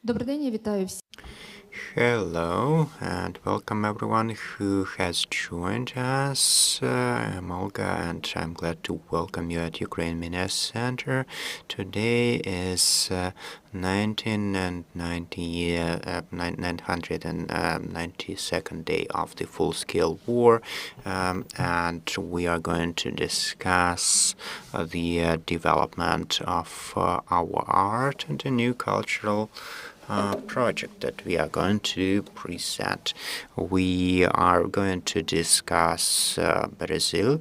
Добрий день, я вітаю всіх. Hello and welcome everyone who has joined us. I'm Olga and I'm glad to welcome you at Ukrainian Media Center. Today is 992nd day of the full-scale war, and we are going to discuss the development of our art and a new cultural project that we are going to present. We are going to discuss Berezil,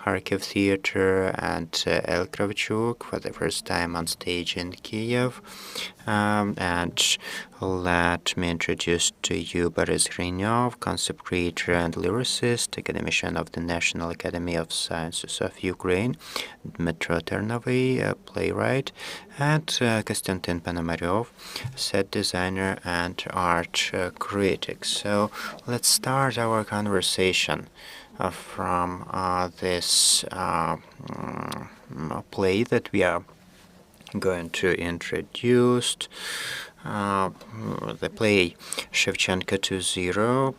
Kharkiv Theater, and Kravchuk for the first time on stage in Kyiv. And let me introduce to you Borys Hryniov, concept creator and lyricist, Academician of the National Academy of Sciences of Ukraine, Dmytro Ternovyi, playwright, and Kostiantyn Ponomariov, set designer and art critic. So let's start our conversation from this play that we are going to introduce. The play Shevchenko 2.0,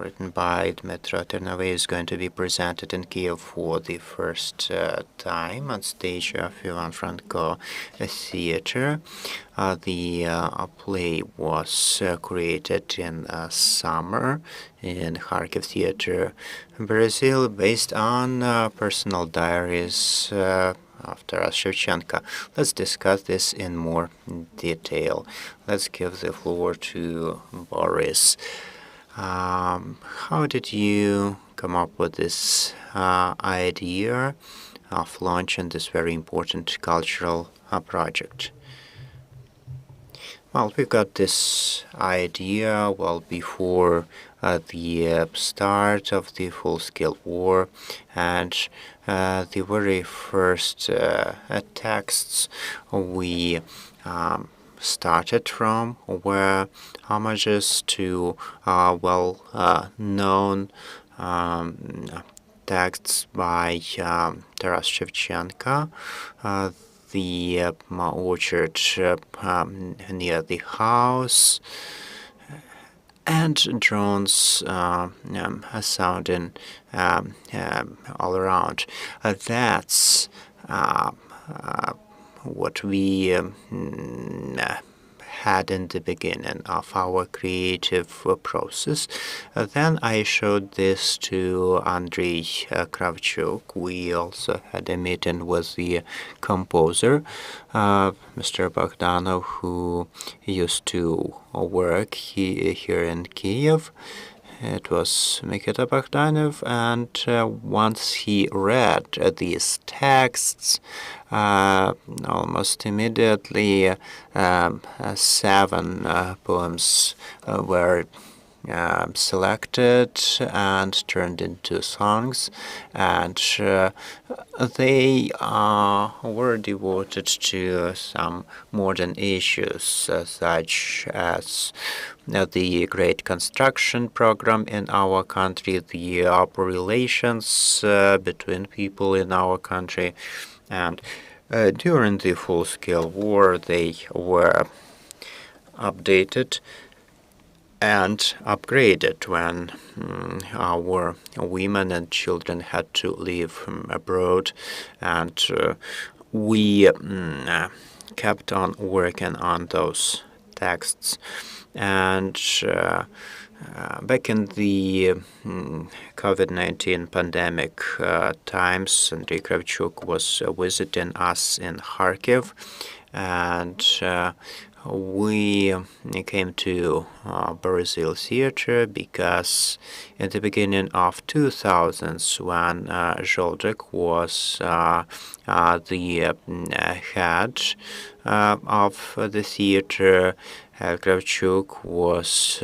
written by Dmytro Ternovyi, is going to be presented in Kyiv for the first time on stage of Ivan Franko Theater. The play was created in summer in Kharkiv Theater, Berezil, based on personal diaries of Taras Shevchenko. Let's discuss this in more detail. Let's give the floor to Borys. How did you come up with this idea of launching this very important cultural project? Well, we got this idea well before the start of the full-scale war, and the very first texts we started from were homages to well-known texts by Taras Shevchenko, the orchard near the house, and drones sounding all around. That's what we had in the beginning of our creative process. Then I showed this to Andrei Kravchuk. We also had a meeting with the composer, Mr. Bogdanov, who used to work here in Kyiv. It was Mikita Bogdanov, and once he read these texts, almost immediately 7 poems were selected and turned into songs, and they were devoted to some modern issues such as the Great Construction program in our country, the relations between people in our country, and during the full-scale war they were updated and upgraded when our women and children had to live abroad, and we kept on working on those texts. And back in the COVID-19 pandemic times, Andrei Kravchuk was visiting us in Kharkiv, and we came to Berezil Theater because in the beginning of 2000s, when Zholdek was the head of the theater, Kravchuk was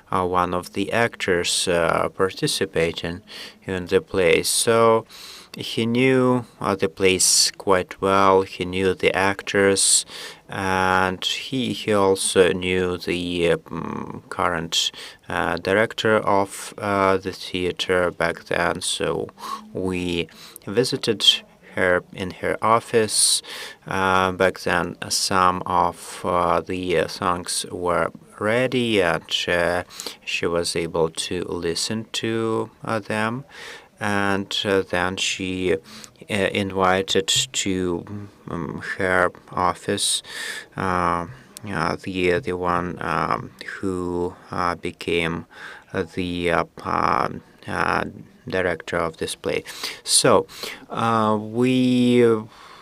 one of the actors participating in the play. So he knew the place quite well, he knew the actors, and he also knew the current director of the theater back then. So we visited her in her office. Back then, some of the songs were ready, and she was able to listen to them. And then she invited to her office the one who became the director of this play. So we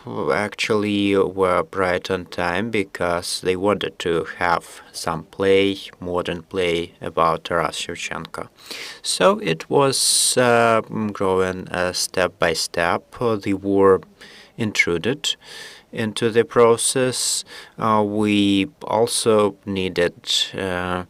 actually were right on time because they wanted to have some modern play about Taras Shevchenko. So it was growing step by step. The war intruded into the process. We also needed to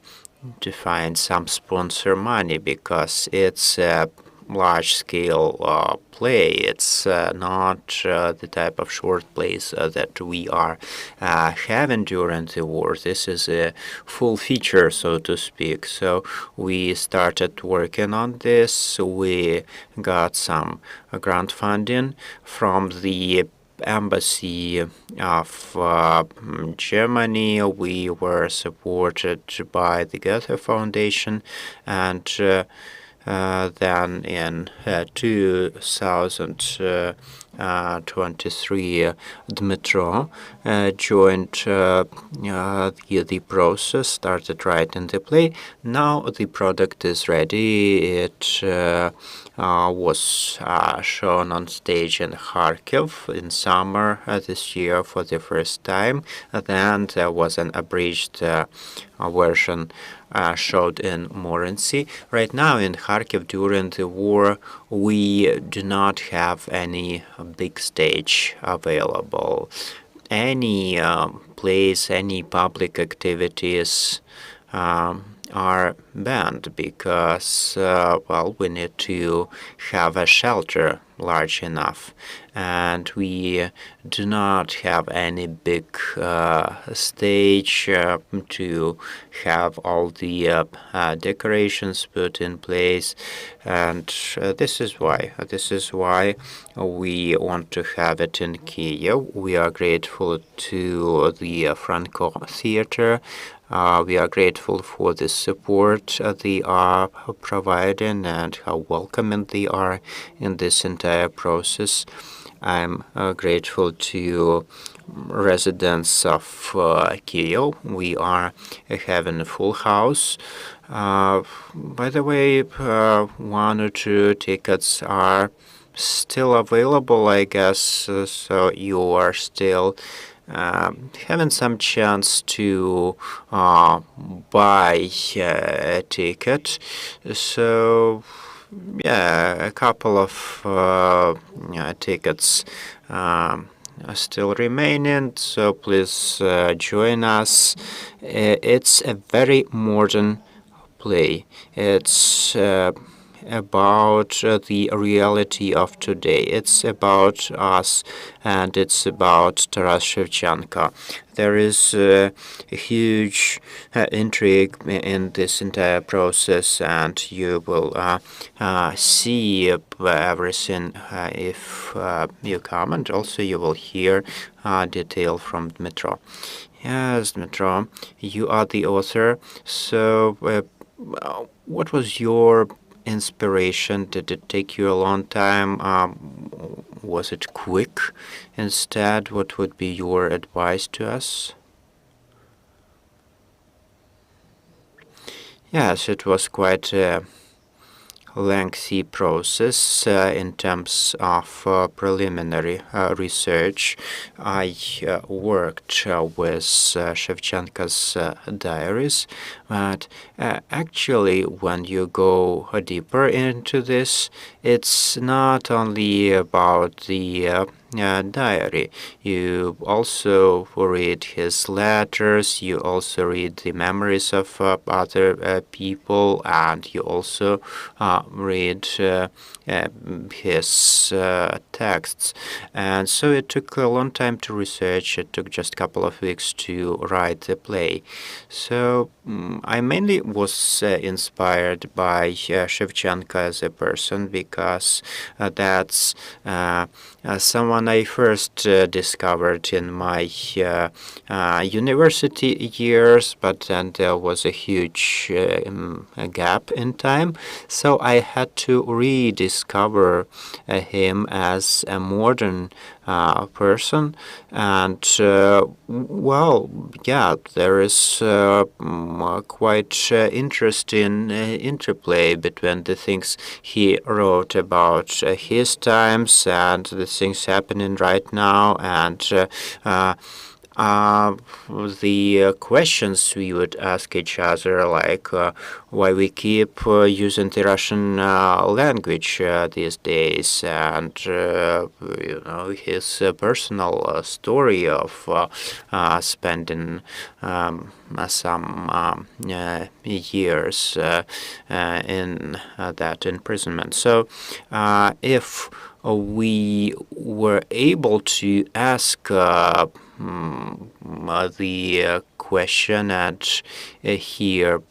find some sponsor money because it's a large-scale play. It's not the type of short plays that we are having during the war. This is a full feature, so to speak. So we started working on this. We got some grant funding from the Embassy of Germany. We were supported by the Goethe Foundation, and then in 2023, Dmytro joined the process, started writing the play. Now the product is ready. It was shown on stage in Kharkiv in summer this year for the first time. Then there was an abridged version showed in Morency. Right now in Kharkiv during the war, we do not have any big stage available. Any plays, any public activities are banned because, well, we need to have a shelter large enough, and we do not have any big stage to have all the decorations put in place, and this is why we want to have it in Kyiv. We are grateful to the Franco Theater. We are grateful for the support they are providing and how welcoming they are in this entire process. I'm grateful to residents of Kyiv. We are having a full house. By the way, one or two tickets are still available, I guess, so you are still having some chance to buy a ticket. So yeah, a couple of tickets are still remaining, so please join us. It's a very modern play. It's about the reality of today. It's about us, and it's about Taras Shevchenko. There is a huge intrigue in this entire process, and you will see everything if you come, and also you will hear detail from Dmytro. Yes, Dmytro, you are the author, so what was your inspiration? Did it take you a long time? Was it quick? Instead, what would be your advice to us? Yes, it was quite a lengthy process in terms of preliminary research. I worked with Shevchenko's diaries, but actually when you go deeper into this, it's not only about the diary. You also read his letters, you also read the memories of other people, and you also read his texts. And so it took a long time to research. It took just a couple of weeks to write the play. So I mainly was inspired by Shevchenko as a person, because that's someone I first discovered in my university years, but then there was a huge gap in time. So I had to rediscover him as a modern person. And well, yeah, there is quite interesting interplay between the things he wrote about his times and the things happening right now, and the questions we would ask each other, like why we keep using the Russian language these days, and his personal story of spending some years in that imprisonment. So if we were able to ask the question and hear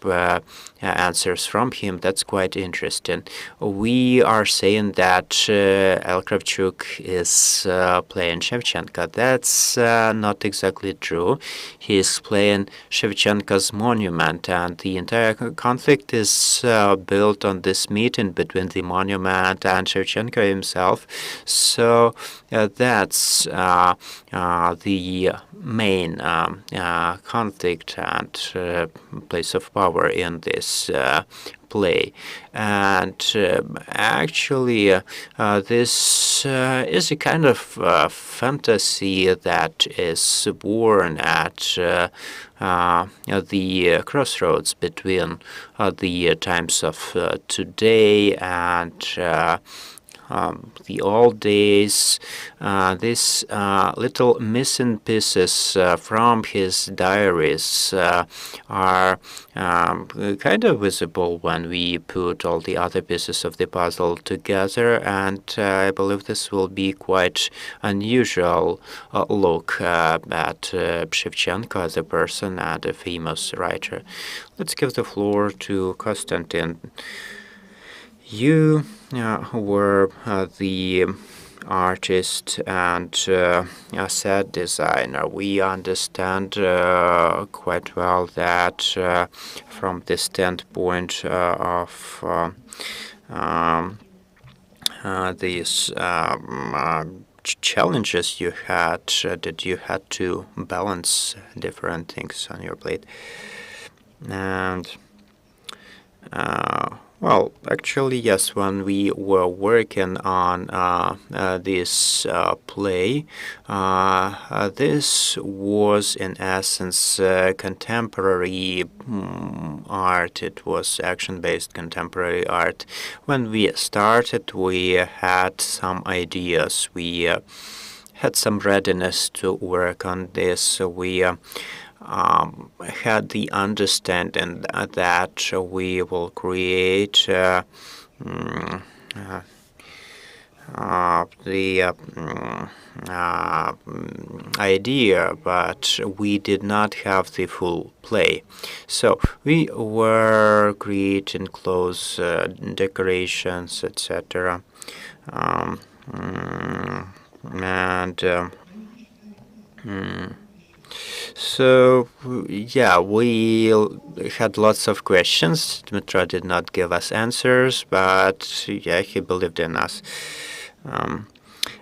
answers from him, that's quite interesting. We are saying that Kravchuk is playing Shevchenko. That's not exactly true. He's playing Shevchenko's monument, and the entire conflict is built on this meeting between the monument and Shevchenko himself. So that's the main conflict and place of power in this play. And actually this is a kind of fantasy that is born at the crossroads between the times of today and the old days. These little missing pieces from his diaries are kind of visible when we put all the other pieces of the puzzle together, and I believe this will be quite unusual look at Shevchenko as a person and a famous writer. Let's give the floor to Kostiantyn. You were the artist and set designer. We understand quite well that from the standpoint of these challenges you had, that you had to balance different things on your plate. And well, actually, yes, when we were working on this play, this was in essence contemporary art. It was action-based contemporary art. When we started, we had some ideas. We had some readiness to work on this. So we had the understanding that we will create the idea, but we did not have the full play. So we were creating clothes, decorations, etc. So, yeah, we had lots of questions. Dmytro did not give us answers, but yeah, he believed in us.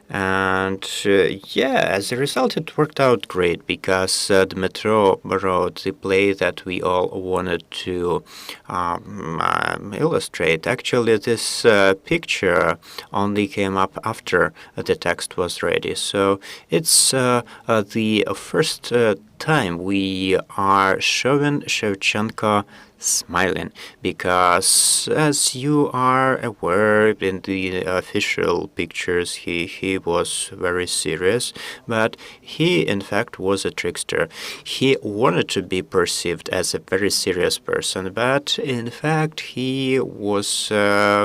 Yeah, as a result, it worked out great, because Dmytro wrote the play that we all wanted to illustrate. Actually, this picture only came up after the text was ready. So it's the first time we are showing Shevchenko smiling, because as you are aware, in the official pictures he was very serious, but he in fact was a trickster. He wanted to be perceived as a very serious person, but in fact he was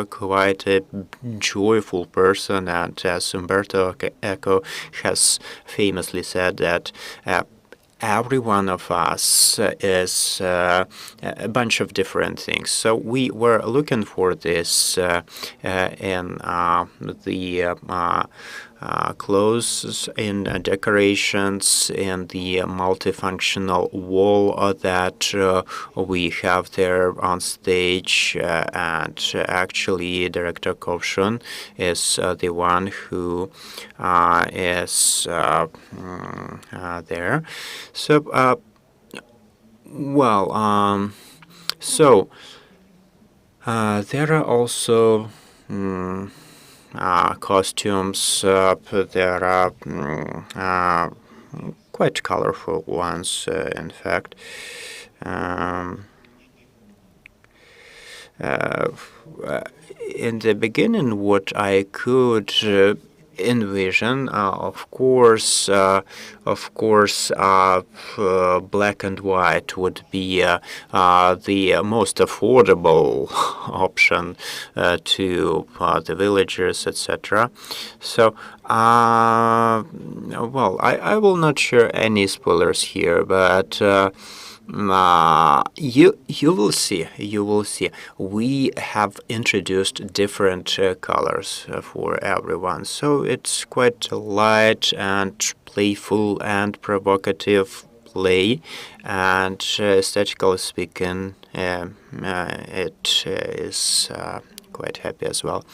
quite a joyful person, and as Umberto Eco has famously said that every one of us is a bunch of different things. So we were looking for this in the clothes, in decorations, in the multifunctional wall that we have there on stage, and actually director Kovshun is the one who is there. So there are also costumes. There are quite colorful ones, in fact. In the beginning, what I could envision, of course, black and white would be the most affordable option to the villagers, etc. So, well, I will not share any spoilers here, but you will see. We have introduced different colors for everyone, so it's quite light and playful and provocative play, and aesthetically speaking, it is quite happy as well.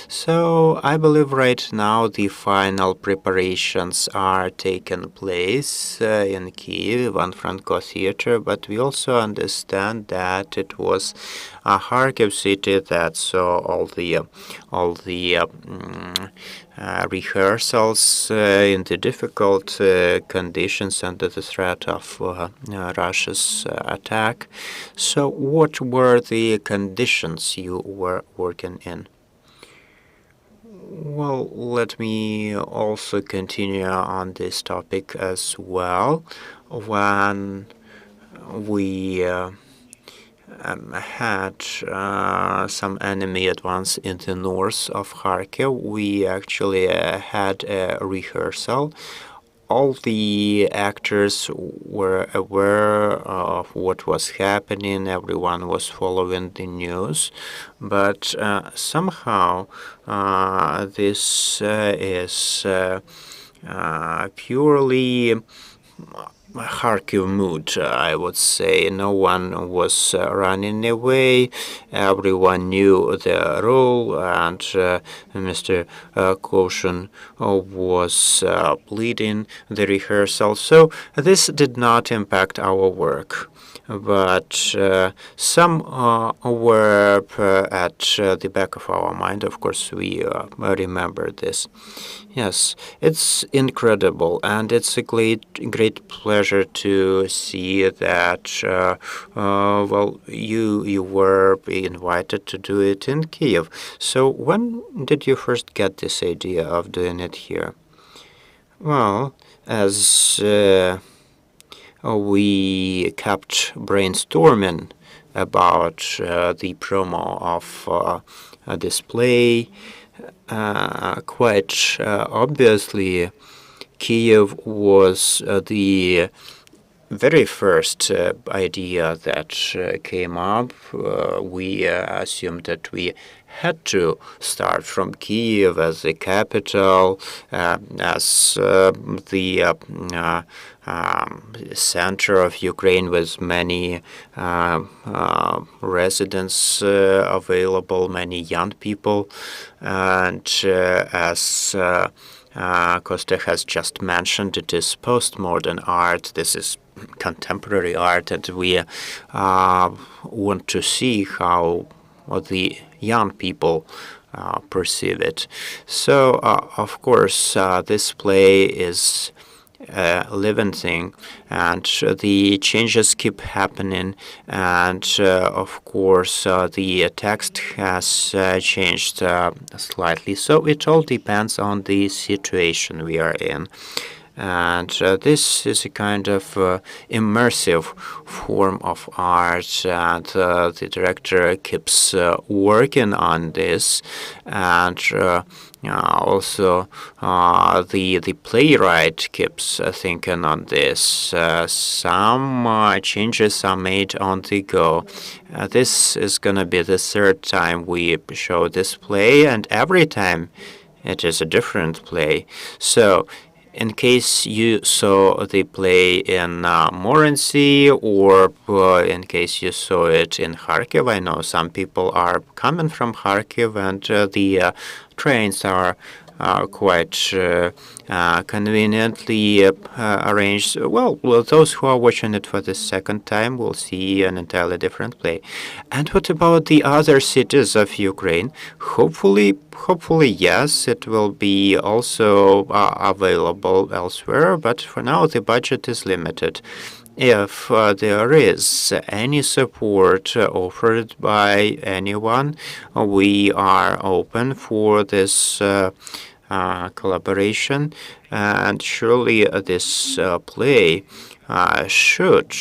So I believe right now the final preparations are taking place in Kyiv, Ivan Franko Theater, but we also understand that it was a Kharkiv city that saw all the rehearsals in the difficult conditions under the threat of Russia's attack. So what were the conditions you were working in? Well, let me also continue on this topic as well. When we had some enemy advance in the north of Kharkiv, we actually had a rehearsal. All the actors were aware of what was happening. Everyone was following the news, but somehow this is purely Kharkiv mood, I would say. No one was running away. Everyone knew the role, and Mr. Kovshun was leading the rehearsal. So this did not impact our work. But some were at the back of our mind. Of course, we remember this. Yes, it's incredible, and it's a great pleasure to see that. Well, you were invited to do it in Kyiv. So when did you first get this idea of doing it here? Well, as we kept brainstorming about the promo of this play. Quite obviously, Kyiv was the very first idea that came up. We assumed that we had to start from Kyiv as the capital, as the center of Ukraine with many residents available, many young people, and as Kostya has just mentioned, it is postmodern art. This is contemporary art, and we want to see how the young people perceive it. So, of course, this play is living thing, and the changes keep happening, and of course the text has changed slightly, so it all depends on the situation we are in. And this is a kind of immersive form of art, and the director keeps working on this, and also the playwright keeps thinking on this. Some changes are made on the go. This is going to be the third time we show this play, and every time it is a different play. So in case you saw the play in Morency, or in case you saw it in Kharkiv, I know some people are coming from Kharkiv, and the trains are quite conveniently arranged. Well, those who are watching it for the second time will see an entirely different play. And what about the other cities of Ukraine? Hopefully, yes, it will be also available elsewhere, but for now the budget is limited. If there is any support offered by anyone, we are open for this collaboration, and surely this play should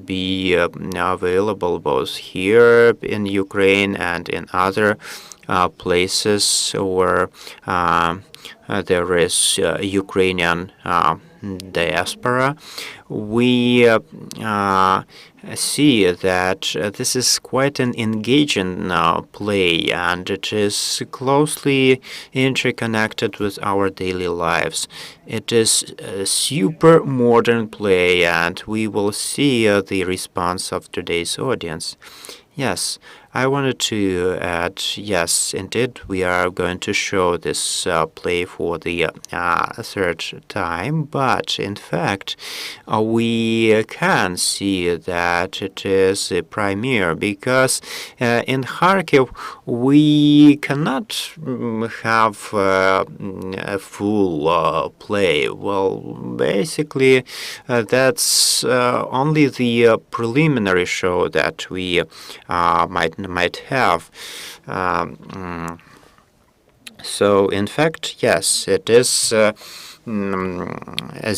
be available both here in Ukraine and in other places where there is Ukrainian diaspora. We see that this is quite an engaging play, and it is closely interconnected with our daily lives. It is a super modern play, and we will see the response of today's audience. Yes, I wanted to add, yes, indeed, we are going to show this play for the third time, but in fact, we can see that it is a premiere, because in Kharkiv, we cannot have a full play. Well, basically, that's only the preliminary show that we might have. So in fact, yes, it is as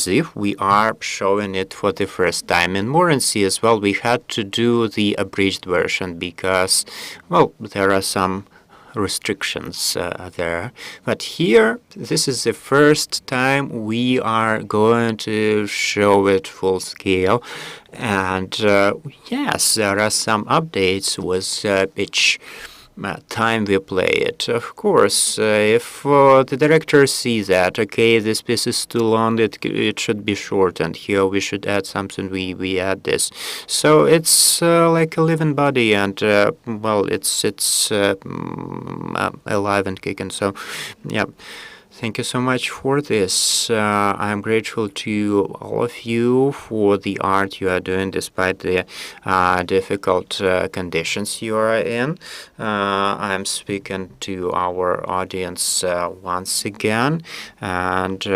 if we are showing it for the first time. In Morency as well, we had to do the abridged version because, well, there are some restrictions there. But here, this is the first time we are going to show it full scale. And yes, there are some updates with each time we play it. Of course, if the director sees that, okay, this piece is too long, it should be shortened. Here we should add something, we add this. So it's like a living body, and well, it's alive and kicking. So yeah. Thank you so much for this. I'm grateful to all of you for the art you are doing despite the difficult conditions you are in. I'm speaking to our audience once again, and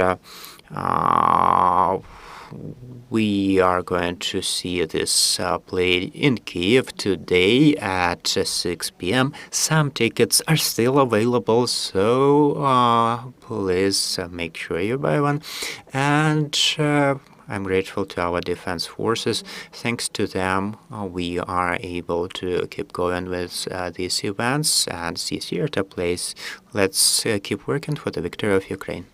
we are going to see this play in Kyiv today at 6 p.m. Some tickets are still available, so please make sure you buy one. And I'm grateful to our defense forces. Thanks to them, we are able to keep going with these events and these theater plays. Let's keep working for the victory of Ukraine.